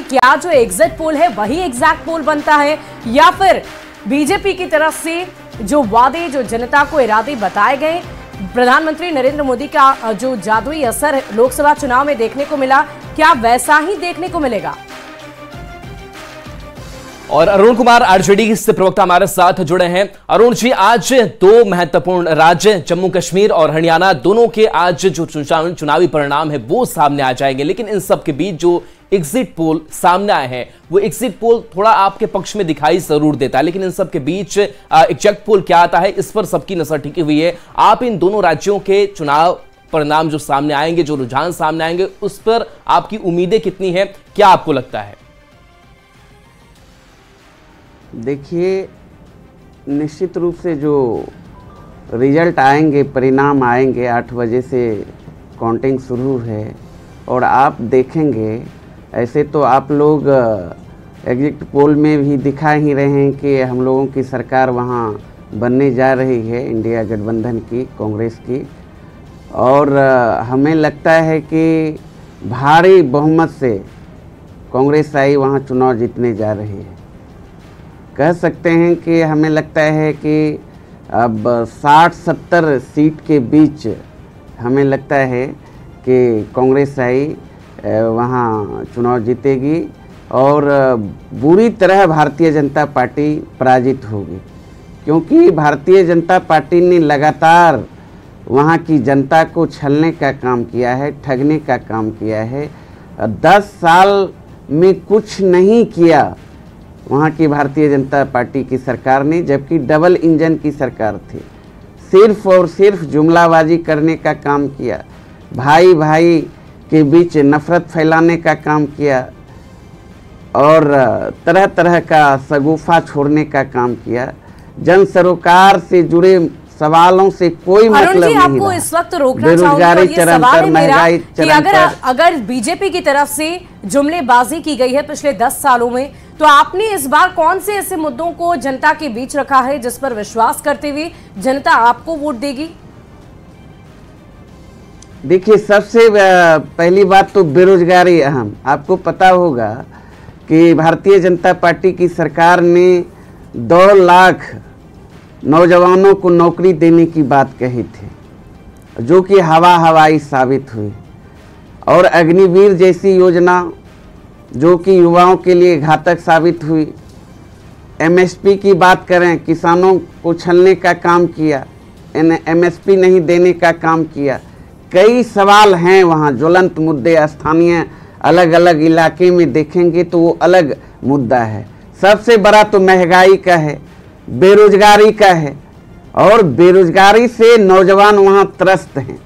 क्या जो exit poll है वही एग्जैक्ट पोल बनता है, या फिर बीजेपी की तरफ से जो वादे, जो जनता को इरादे बताए गए, प्रधानमंत्री नरेंद्र मोदी का जो जादुई असर लोकसभा चुनाव में देखने को मिला, क्या वैसा ही देखने को मिलेगा? और अरुण कुमार आरजेडी से प्रवक्ता हमारे साथ जुड़े हैं। अरुण जी, आज दो महत्वपूर्ण राज्य जम्मू कश्मीर और हरियाणा, दोनों के आज जो चुनावी परिणाम है वो सामने आ जाएंगे, लेकिन इन सब के बीच जो एग्जिट पोल सामने आए हैं वो एग्जिट पोल थोड़ा आपके पक्ष में दिखाई जरूर देता है, लेकिन इन सब के बीच एग्जैक्ट पोल क्या आता है इस पर सबकी नजर टिकी हुई है। आप इन दोनों राज्यों के चुनाव परिणाम जो सामने आएंगे, जो रुझान सामने आएंगे, उस पर आपकी उम्मीदें कितनी है, क्या आपको लगता है? देखिए, निश्चित रूप से जो रिजल्ट आएंगे, परिणाम आएंगे, 8 बजे से काउंटिंग शुरू है और आप देखेंगे, ऐसे तो आप लोग एग्जिट पोल में भी दिखा ही रहे हैं कि हम लोगों की सरकार वहाँ बनने जा रही है, इंडिया गठबंधन की, कांग्रेस की, और हमें लगता है कि भारी बहुमत से कांग्रेस आई वहाँ चुनाव जीतने जा रही है। कह सकते हैं कि हमें लगता है कि अब 60-70 सीट के बीच हमें लगता है कि कांग्रेस आई वहाँ चुनाव जीतेगी और बुरी तरह भारतीय जनता पार्टी पराजित होगी, क्योंकि भारतीय जनता पार्टी ने लगातार वहाँ की जनता को छलने का काम किया है, ठगने का काम किया है। 10 साल में कुछ नहीं किया वहाँ की भारतीय जनता पार्टी की सरकार ने, जबकि डबल इंजन की सरकार थी। सिर्फ और सिर्फ जुमलाबाजी करने का काम किया, भाई भाई के बीच नफरत फैलाने का काम किया और तरह तरह का शगुफा छोड़ने का काम किया। जन सरोकार से जुड़े सवालों से कोई मतलब नहीं आपको इस वक्त रोकना बेरोजगारी चरम पर, महंगाई चरम पर। अगर बीजेपी की तरफ से जुमलेबाजी की गई है पिछले 10 सालों में, तो आपने इस बार कौन से ऐसे मुद्दों को जनता के बीच रखा है जिस पर विश्वास करते हुए जनता आपको वोट देगी? देखिए, सबसे पहली बात तो बेरोजगारी अहम। आपको पता होगा कि भारतीय जनता पार्टी की सरकार ने 2 लाख नौजवानों को नौकरी देने की बात कही थी, जो कि हवाई साबित हुई, और अग्निवीर जैसी योजना जो कि युवाओं के लिए घातक साबित हुई। एमएसपी की बात करें, किसानों को छलने का काम किया, एमएसपी नहीं देने का काम किया। कई सवाल हैं वहाँ, ज्वलंत मुद्दे, स्थानीय अलग अलग इलाके में देखेंगे तो वो अलग मुद्दा है। सबसे बड़ा तो महंगाई का है, बेरोजगारी का है, और बेरोजगारी से नौजवान वहाँ त्रस्त हैं।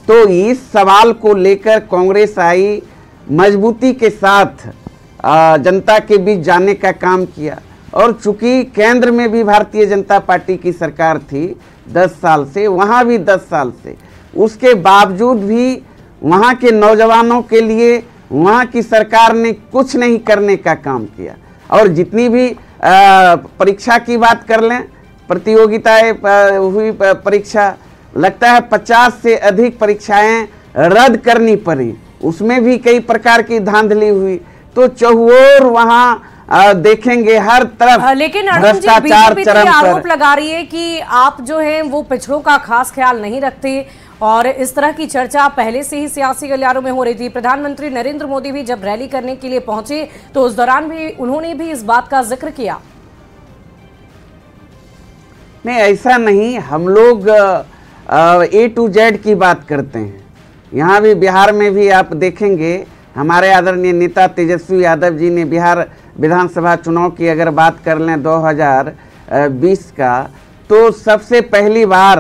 तो इस सवाल को लेकर कांग्रेस आई, मजबूती के साथ जनता के बीच जाने का काम किया। और चूंकि केंद्र में भी भारतीय जनता पार्टी की सरकार थी 10 साल से, वहाँ भी 10 साल से, उसके बावजूद भी वहाँ के नौजवानों के लिए वहाँ की सरकार ने कुछ नहीं करने का काम किया। और जितनी भी परीक्षा की बात कर लें, प्रतियोगिताएं हुई परीक्षा, लगता है 50 से अधिक परीक्षाएं रद्द करनी पड़ी, उसमें भी कई प्रकार की धांधली हुई। तो चहुओर वहाँ देखेंगे हर तरफ, लेकिन भ्रष्टाचार चरम पर। आरोप लगा रही है कि आप जो हैं वो पिछड़ों का खास ख्याल नहीं रखते, और इस तरह की चर्चा पहले से ही सियासी गलियारों में हो रही थी। प्रधानमंत्री नरेंद्र मोदी भी जब रैली करने के लिए पहुंचे तो उस दौरान भी उन्होंने भी इस बात का जिक्र किया। नहीं, ऐसा नहीं, हम लोग A to Z की बात करते हैं। यहाँ भी बिहार में भी आप देखेंगे, हमारे आदरणीय नेता तेजस्वी यादव जी ने बिहार विधानसभा चुनाव की अगर बात कर लें 2020 का, तो सबसे पहली बार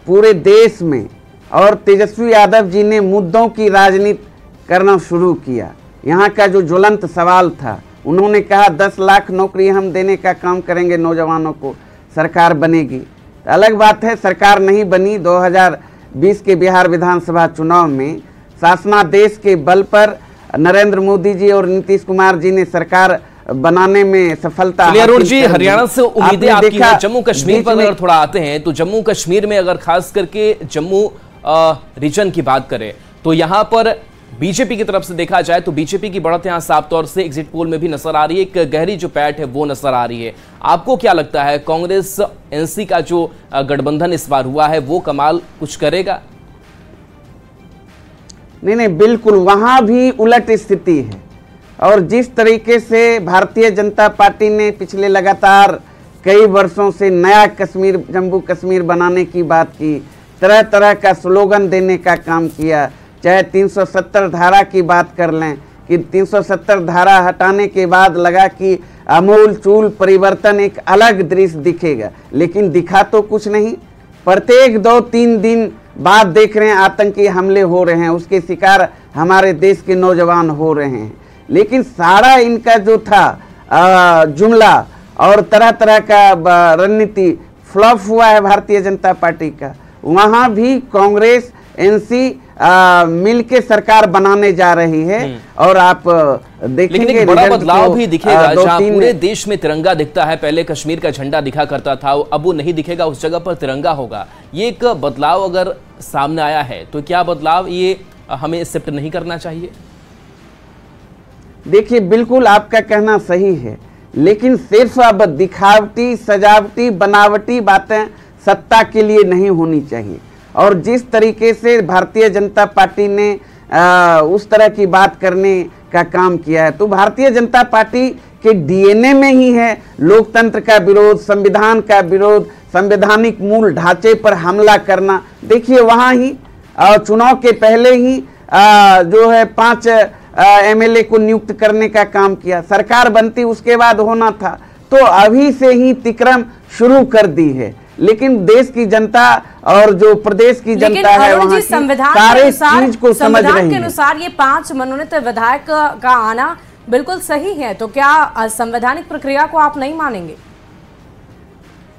पूरे देश में और तेजस्वी यादव जी ने मुद्दों की राजनीति करना शुरू किया। यहाँ का जो ज्वलंत सवाल था, उन्होंने कहा 10 लाख नौकरी हम देने का काम करेंगे नौजवानों को, सरकार बनेगी। अलग बात है सरकार नहीं बनी। 2020 के बिहार विधानसभा चुनाव में शासनादेश के बल पर नरेंद्र मोदी जी और नीतीश कुमार जी ने सरकार बनाने में सफलता। अरुण जी, हरियाणा से उम्मीदें आपकी हैं, जम्मू कश्मीर पर अगर थोड़ा आते हैं तो जम्मू कश्मीर में अगर खास करके जम्मू रीजन की बात करें तो यहाँ पर बीजेपी की तरफ से देखा जाए तो बीजेपी की बढ़त यहां साफ तौर से एग्जिट पोल में भी नजर आ रही है, एक गहरी जो पैठ है वो नजर आ रही है। आपको क्या लगता है, कांग्रेस एनसी का जो गठबंधन इस बार हुआ है वो कमाल कुछ करेगा? नहीं, बिल्कुल वहां भी उलट स्थिति है। और जिस तरीके से भारतीय जनता पार्टी ने पिछले लगातार कई वर्षों से नया कश्मीर, जम्मू कश्मीर बनाने की बात की, तरह तरह का स्लोगन देने का काम किया, चाहे 370 धारा की बात कर लें कि 370 धारा हटाने के बाद लगा कि अमूल चूल परिवर्तन, एक अलग दृश्य दिखेगा, लेकिन दिखा तो कुछ नहीं। प्रत्येक 2-3 दिन बाद देख रहे हैं आतंकी हमले हो रहे हैं, उसके शिकार हमारे देश के नौजवान हो रहे हैं। लेकिन सारा इनका जो था जुमला और तरह तरह का रणनीति फ्लॉप हुआ है भारतीय जनता पार्टी का। वहाँ भी कांग्रेस एनसी मिलके सरकार बनाने जा रही है और आप देखेंगे लेकिन एक बड़ा बदलाव भी दिखेगा, जहां पूरे देश में तिरंगा दिखता है, पहले कश्मीर का झंडा दिखा करता था, अब वो नहीं दिखेगा, उस जगह पर तिरंगा होगा। ये एक बदलाव अगर सामने आया है तो क्या बदलाव ये हमें एक्सेप्ट नहीं करना चाहिए? देखिए, बिल्कुल आपका कहना सही है, लेकिन सिर्फ अब दिखावटी, सजावटी, बनावटी बातें सत्ता के लिए नहीं होनी चाहिए। और जिस तरीके से भारतीय जनता पार्टी ने उस तरह की बात करने का काम किया है, तो भारतीय जनता पार्टी के डीएनए में ही है लोकतंत्र का विरोध, संविधान का विरोध, संवैधानिक मूल ढांचे पर हमला करना। देखिए, वहाँ ही चुनाव के पहले ही जो है 5 एमएलए को नियुक्त करने का काम किया, सरकार बनती उसके बाद होना था, तो अभी से ही तिक्रम शुरू कर दी है। लेकिन देश की जनता और जो प्रदेश की जनता है वहाँ की सारे चीज को समझ रही है। संविधान के अनुसार ये 5 मनोनीत विधायक का आना बिल्कुल सही है, तो क्या संवैधानिक प्रक्रिया को आप नहीं मानेंगे?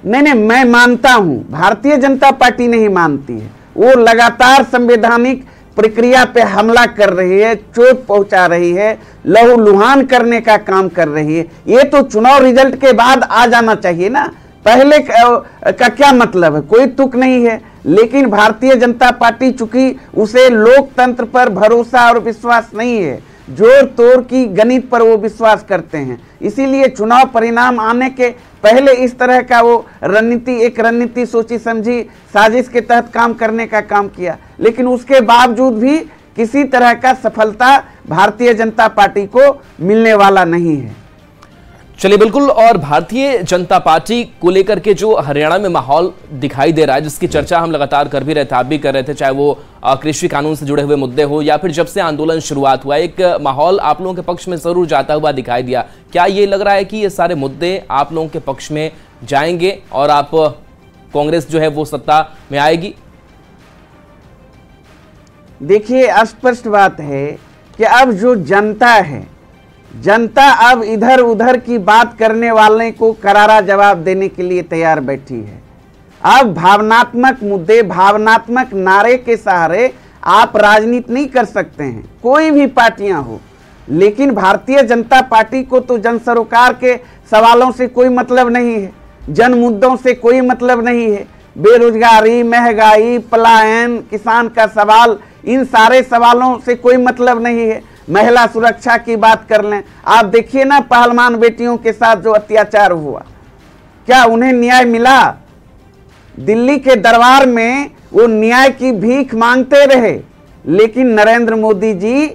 नहीं, मैं मानता हूं, भारतीय जनता पार्टी नहीं मानती है। वो लगातार संवैधानिक प्रक्रिया पे हमला कर रही है, चोट पहुंचा रही है, लहूलुहान करने का काम कर रही है। ये तो चुनाव रिजल्ट के बाद आ जाना चाहिए ना, पहले का क्या मतलब है? कोई तुक नहीं है। लेकिन भारतीय जनता पार्टी चूंकि उसे लोकतंत्र पर भरोसा और विश्वास नहीं है, जोर तोड़ की गणित पर वो विश्वास करते हैं, इसीलिए चुनाव परिणाम आने के पहले इस तरह का वो रणनीति सोची समझी साजिश के तहत काम करने का काम किया। लेकिन उसके बावजूद भी किसी तरह का सफलता भारतीय जनता पार्टी को मिलने वाला नहीं है। चलिए, बिल्कुल। और भारतीय जनता पार्टी को लेकर के जो हरियाणा में माहौल दिखाई दे रहा है, जिसकी चर्चा हम लगातार कर भी रहे थे, आप भी कर रहे थे, चाहे वो कृषि कानून से जुड़े हुए मुद्दे हो या फिर जब से आंदोलन शुरुआत हुआ, एक माहौल आप लोगों के पक्ष में जरूर जाता हुआ दिखाई दिया। क्या ये लग रहा है कि ये सारे मुद्दे आप लोगों के पक्ष में जाएंगे और आप कांग्रेस जो है वो सत्ता में आएगी? देखिए, स्पष्ट बात है कि अब जो जनता है, जनता अब इधर उधर की बात करने वाले को करारा जवाब देने के लिए तैयार बैठी है। अब भावनात्मक मुद्दे, भावनात्मक नारे के सहारे आप राजनीति नहीं कर सकते हैं, कोई भी पार्टियां हो। लेकिन भारतीय जनता पार्टी को तो जन सरोकार के सवालों से कोई मतलब नहीं है, जन मुद्दों से कोई मतलब नहीं है। बेरोजगारी, महंगाई, पलायन, किसान का सवाल, इन सारे सवालों से कोई मतलब नहीं है। महिला सुरक्षा की बात कर लें, आप देखिए ना, पहलवान बेटियों के साथ जो अत्याचार हुआ, क्या उन्हें न्याय मिला? दिल्ली के दरबार में वो न्याय की भीख मांगते रहे, लेकिन नरेंद्र मोदी जी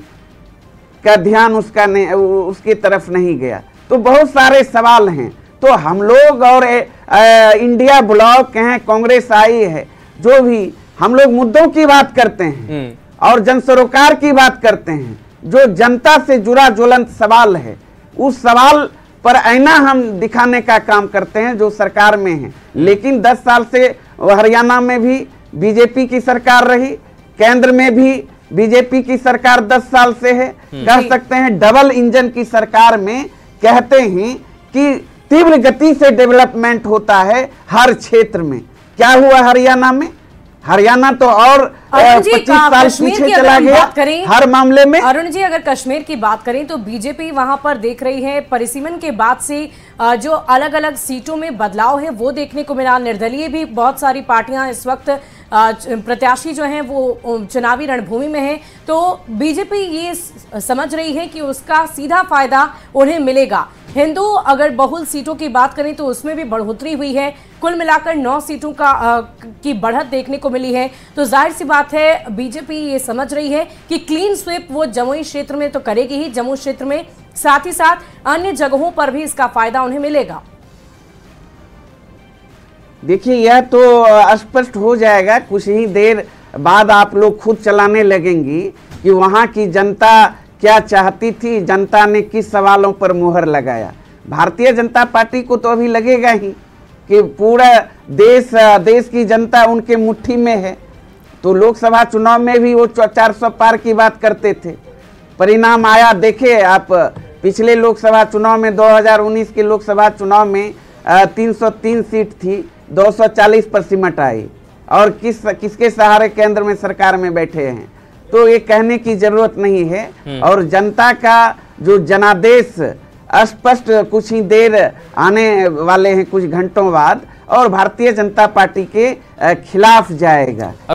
का ध्यान उसकी तरफ नहीं गया। तो बहुत सारे सवाल हैं। तो हम लोग और इंडिया ब्लॉक हैं, कांग्रेस आई है, जो भी हम लोग मुद्दों की बात करते हैं और जन सरोकार की बात करते हैं, जो जनता से जुड़ा ज्वलंत सवाल है, उस सवाल पर आईना हम दिखाने का काम करते हैं जो सरकार में है। लेकिन 10 साल से हरियाणा में भी बीजेपी की सरकार रही, केंद्र में भी बीजेपी की सरकार 10 साल से है। कह सकते हैं डबल इंजन की सरकार में कहते हैं कि तीव्र गति से डेवलपमेंट होता है हर क्षेत्र में। क्या हुआ हरियाणा में? हरियाणा तो और 25 साल पीछे चला गया हर मामले में। अरुण जी, अगर कश्मीर की बात करें तो बीजेपी वहां पर देख रही है परिसीमन के बाद से जो अलग अलग सीटों में बदलाव है वो देखने को मिला। निर्दलीय भी बहुत सारी पार्टियां इस वक्त प्रत्याशी जो हैं वो चुनावी रणभूमि में हैं, तो बीजेपी ये समझ रही है कि उसका सीधा फायदा उन्हें मिलेगा। हिंदू अगर बहुल सीटों की बात करें तो उसमें भी बढ़ोतरी हुई है, कुल मिलाकर 9 सीटों की बढ़त देखने को मिली है। तो जाहिर सी बात है बीजेपी ये समझ रही है कि क्लीन स्वीप वो जमुई क्षेत्र में तो करेगी ही, जम्मू क्षेत्र में, साथ ही साथ अन्य जगहों पर भी इसका फायदा उन्हें मिलेगा। देखिए, यह तो स्पष्ट हो जाएगा कुछ ही देर बाद, आप लोग खुद चलाने लगेंगी कि वहाँ की जनता क्या चाहती थी, जनता ने किस सवालों पर मुहर लगाया। भारतीय जनता पार्टी को तो अभी लगेगा ही कि पूरा देश की जनता उनके मुट्ठी में है। तो लोकसभा चुनाव में भी वो 400 पार की बात करते थे, परिणाम आया देखे आप। पिछले लोकसभा चुनाव में 2019 के लोकसभा चुनाव में 303 सीट थी, 240 पर सिमट आई, और किसके सहारे केंद्र में सरकार में बैठे हैं। तो ये कहने की जरूरत नहीं है। और जनता का जो जनादेश स्पष्ट कुछ ही देर आने वाले हैं, कुछ घंटों बाद, और भारतीय जनता पार्टी के खिलाफ जाएगा।